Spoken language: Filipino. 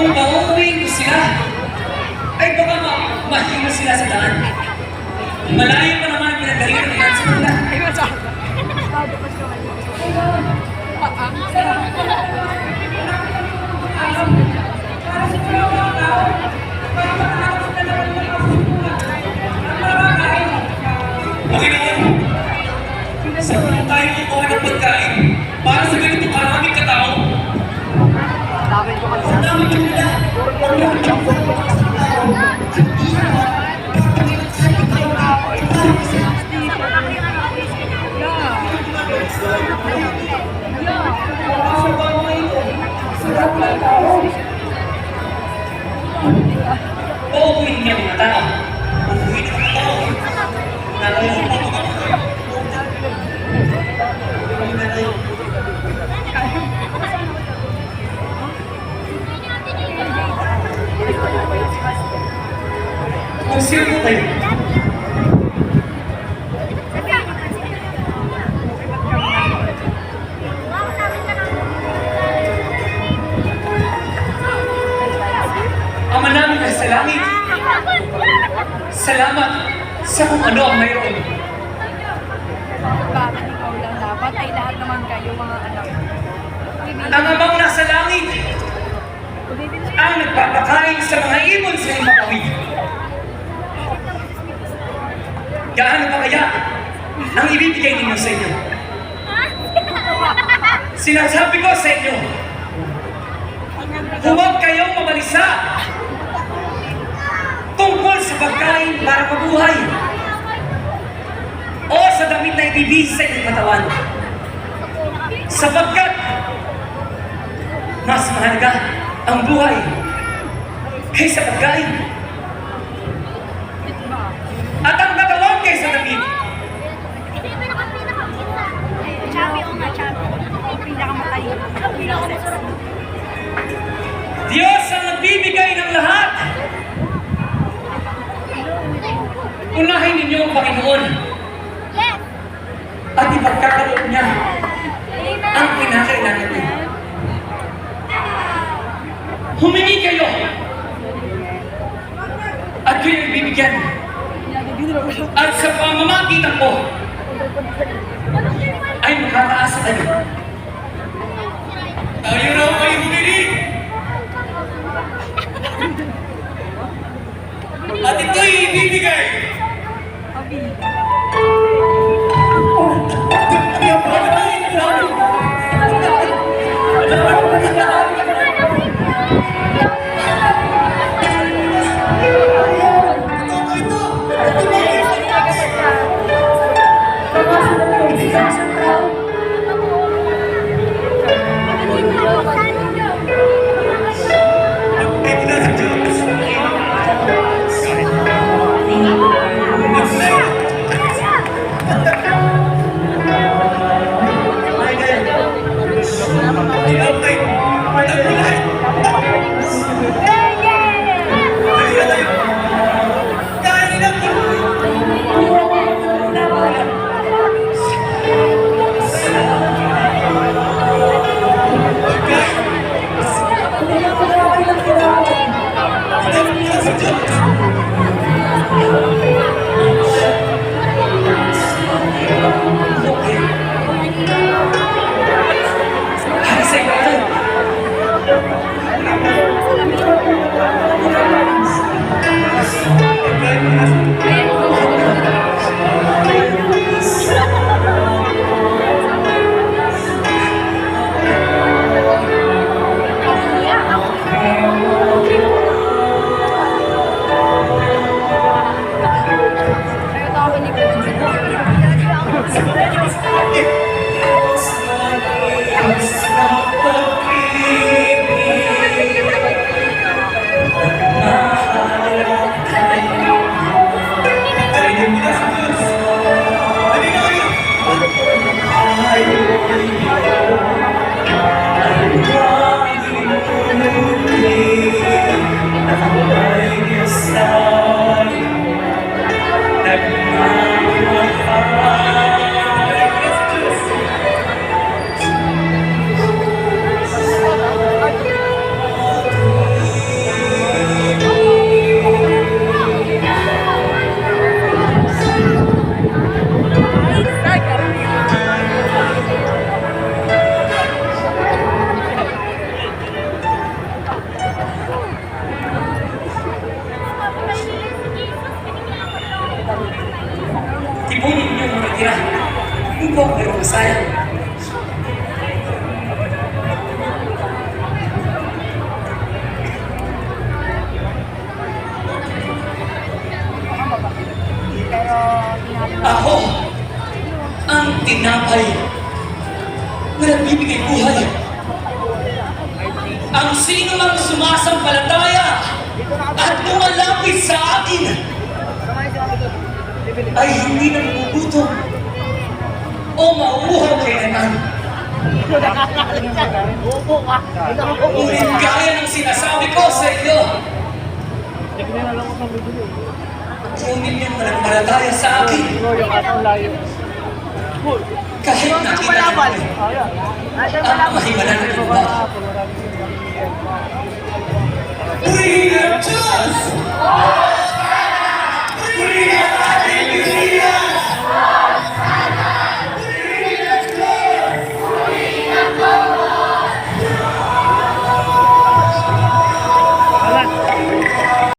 Kung pauuwiin ko sila, ay baka mahina sila sa daan. Malayo pa naman ang pinagalingan nila sa kanila. Panginoon, saan mo tayo kukuha ng pagkain para sa ganito karaming katao? Ang dami ko nila. Uupuin niya mga tao. Uupuin niya mga tao. Nalalang pa mga kung sino mo kayo? Ama namin na sa langit, salamat sa kung ano ang mayroon. Bakit ikaw lang dapat ay lahat naman kayo mga anak. Ang amang nasa langit ang nagpapakain sa mga ibon sa iyong makawid. Gaano pa kaya ang ibibigay ninyo sa inyo? Sinasabi ko sa inyo, huwag kayong mabalisa tungkol sa pagkain para mabuhay o sa damit na ibibigay sa inyong katawan. Sapagkat mas mahalaga ang buhay kaysa pagkain. At ang katawan kaysa damit. Chubby o nga, chubby. Pinakamatay. Diyos ang nagbibigay ng lahat. Unahin ninyo ang Panginoon. At ipagkakalob niya ang kinakailangan niyo. Humingi kayo. At kayo'y bibigyan. At sa pamamagitan ko, ay makakaasa kayo. Tayo raw kayo humili. At ito'y ibibigay. ang sino mang sumasampalataya at lumalapit sa akin ay hindi na magugutom o mauuhaw kailanman. Ngunit gaya ng sinasabi ko sa iyo, kung inyong mananampalataya sa akin, kahit nakita natin ang mahimalan ng iba. Purihin ang Diyos!